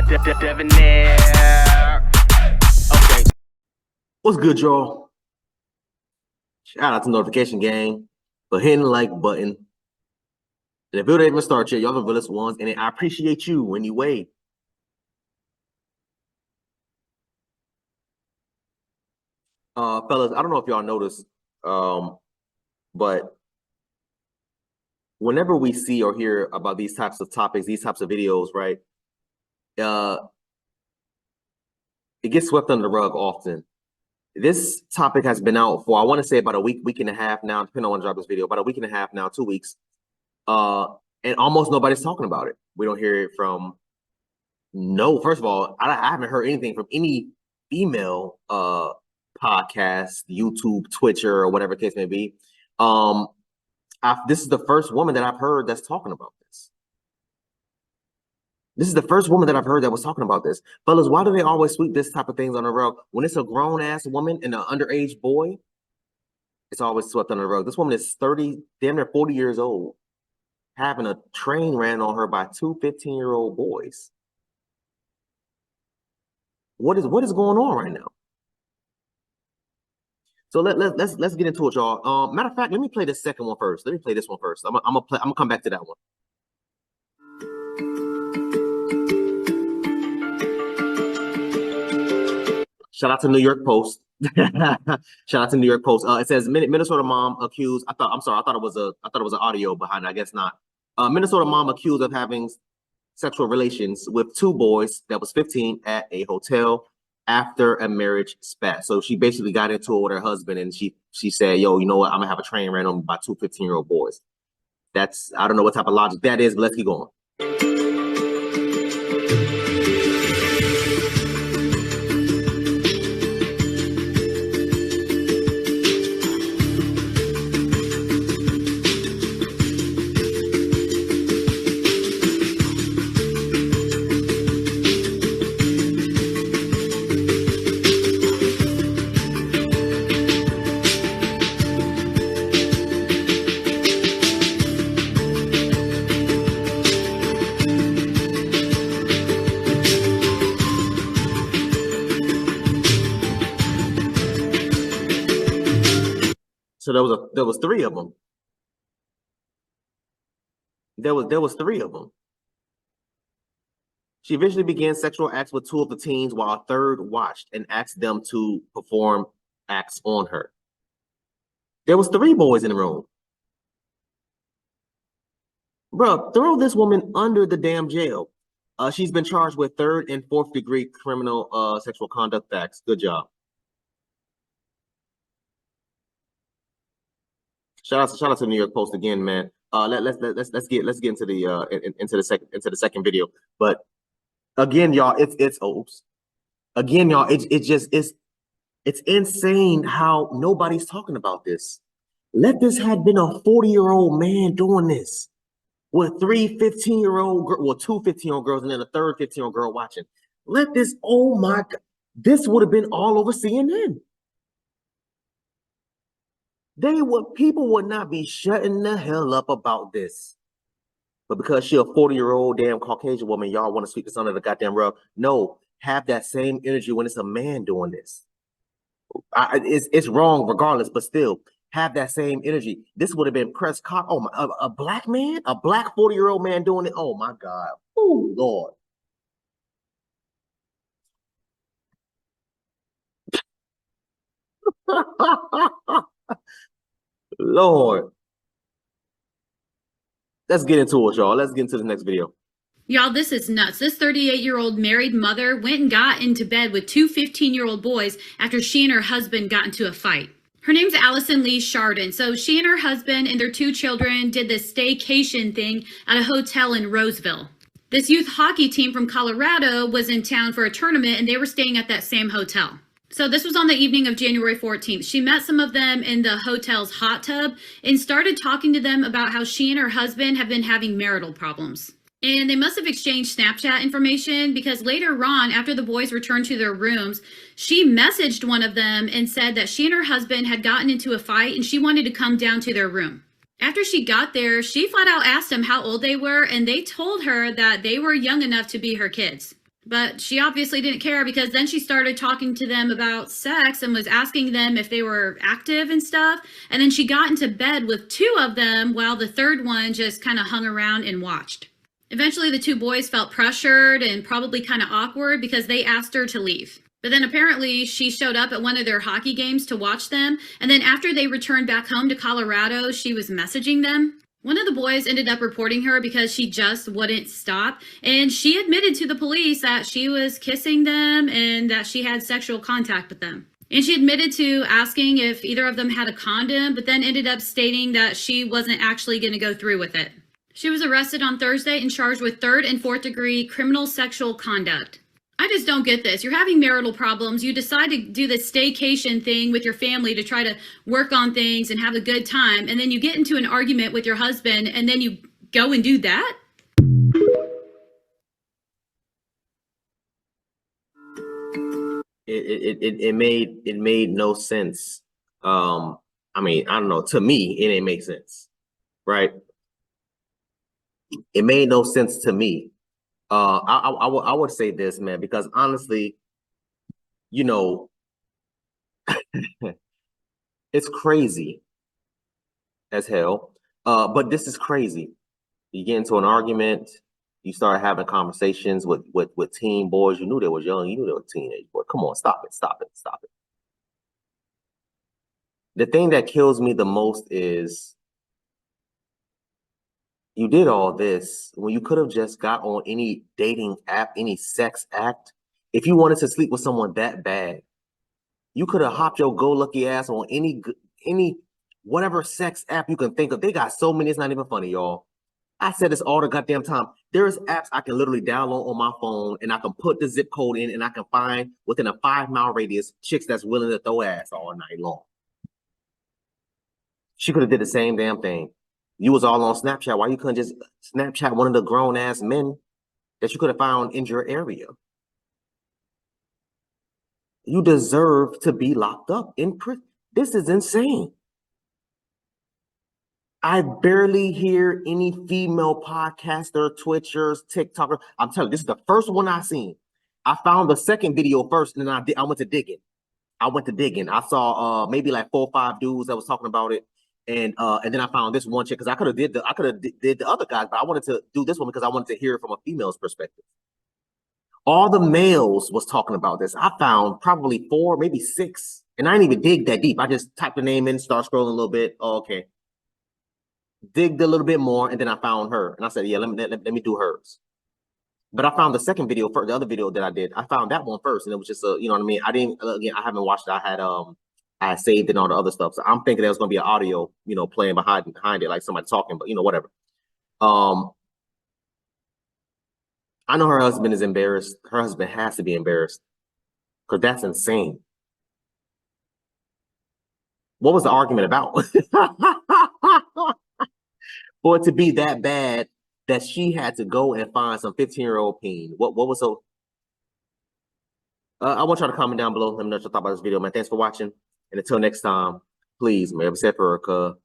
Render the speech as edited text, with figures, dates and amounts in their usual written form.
Okay. What's good, y'all? Shout out to Notification Gang for hitting the like button. And if it didn't even start yet, y'all the realest ones, and I appreciate you anyway. Fellas, I don't know if y'all noticed, but whenever we see or hear about these types of topics, these types of videos, right? It gets swept under the rug often. This topic has been out for, I want to say, about a week and a half now, depending on when I drop this video, about a week and a half now, 2 weeks. And almost nobody's talking about it. We don't hear it from, first of all, I haven't heard anything from any female podcast, YouTube, Twitcher, or whatever case may be. This is the first woman that I've heard that's talking about this. This is the first woman that I've heard that was talking about this. Fellas, why do they always sweep this type of things on the rug? When it's a grown-ass woman and an underage boy, it's always swept under the rug. This woman is 30, damn near 40 years old, having a train ran on her by two 15-year-old boys. What is going on right now? So let's get into it, y'all. Matter of fact, let me play the second one first. Let me play this one first. I'm gonna come back to that one. Shout out to New York Post. Shout out to New York Post. It says Minnesota mom accused. I thought it was an audio behind it. I guess not. Minnesota mom accused of having sexual relations with two boys that was 15 at a hotel after a marriage spat. So she basically got into it with her husband, and she said, "Yo, you know what? I'm gonna have a train ran on me by two 15-year-old boys." I don't know what type of logic that is, but let's keep going. So there was three of them. There was three of them. She eventually began sexual acts with two of the teens while a third watched and asked them to perform acts on her. There was three boys in the room. Bro, throw this woman under the damn jail. She's been charged with third and fourth degree criminal sexual conduct acts. Good job. Shout out to New York Post again, man. Let's get into the second video. But again, y'all, it's insane how nobody's talking about this. Let this had been a 40-year-old man doing this with three 15-year-old girls, well, two 15-year-old girls, and then a third 15-year-old girl watching. Let this, oh my God, this would have been all over CNN. People would not be shutting the hell up about this. But because she a 40-year-old damn Caucasian woman, y'all want to sweep this under the goddamn rug. No, have that same energy when it's a man doing this. It's wrong regardless, but still, have that same energy. This would have been press con. Oh my, a black man, a black 40-year-old man doing it. Oh my God. Oh Lord. Lord. Let's get into it, y'all. Let's get into the next video. Y'all, this is nuts. This 38-year-old married mother went and got into bed with two 15-year-old boys after she and her husband got into a fight. Her name's Allison Leigh Schardin. So she and her husband and their two children did this staycation thing at a hotel in Roseville. This youth hockey team from Colorado was in town for a tournament, and they were staying at that same hotel. So this was on the evening of January 14th. She met some of them in the hotel's hot tub and started talking to them about how she and her husband have been having marital problems. And they must have exchanged Snapchat information because later on, after the boys returned to their rooms, she messaged one of them and said that she and her husband had gotten into a fight and she wanted to come down to their room. After she got there, she flat out asked them how old they were, and they told her that they were young enough to be her kids. But she obviously didn't care, because then she started talking to them about sex and was asking them if they were active and stuff. And then she got into bed with 2 of them while the third one just kind of hung around and watched. Eventually, the 2 boys felt pressured and probably kind of awkward because they asked her to leave. But then apparently she showed up at one of their hockey games to watch them. And then after they returned back home to Colorado, she was messaging them. One of the boys ended up reporting her because she just wouldn't stop. And she admitted to the police that she was kissing them and that she had sexual contact with them. And she admitted to asking if either of them had a condom, but then ended up stating that she wasn't actually going to go through with it. She was arrested on Thursday and charged with 3rd and 4th degree criminal sexual conduct. I just don't get this. You're having marital problems. You decide to do the staycation thing with your family to try to work on things and have a good time. And then you get into an argument with your husband and then you go and do that? It made no sense. I mean, I don't know. To me, it didn't make sense, right? It made no sense to me. I would say this, man, because honestly, you know, it's crazy as hell. But this is crazy. You get into an argument, you start having conversations with teen boys. You knew they was young, you knew they were teenage boys. Come on, stop it. The thing that kills me the most is you did all this when you could have just got on any dating app, any sex act. If you wanted to sleep with someone that bad, you could have hopped your go-lucky ass on any whatever sex app you can think of. They got so many, it's not even funny, y'all. I said this all the goddamn time. There's apps I can literally download on my phone and I can put the zip code in and I can find within a 5-mile radius chicks that's willing to throw ass all night long. She could have did the same damn thing. You was all on Snapchat. Why you couldn't just Snapchat one of the grown-ass men that you could have found in your area? You deserve to be locked up in prison. This is insane. I barely hear any female podcaster, Twitchers, TikTokers. I'm telling you, this is the first one I seen. I found the second video first, and then I went to digging. I saw maybe like 4 or 5 dudes that was talking about it. And then I found this one chick because I could have did the other guys, but I wanted to do this one because I wanted to hear it from a female's perspective. All the males was talking about this. I found probably 4, maybe 6, and I didn't even dig that deep. I just typed the name in, start scrolling a little bit. Oh, okay, digged a little bit more, and then I found her, and I said, yeah, let me do hers. But I found the second video for the other video that I did. I found that one first, and it was just you know what I mean. I didn't again. I haven't watched it. I had saved it and all the other stuff. So I'm thinking there was going to be an audio, you know, playing behind it, like somebody talking, but you know, whatever. I know her husband is embarrassed. Her husband has to be embarrassed because that's insane. What was the argument about? For it to be that bad that she had to go and find some 15-year-old peen. What was so? I want y'all to comment down below. Let me know what you thought about this video, man. Thanks for watching. And until next time, please, man, except for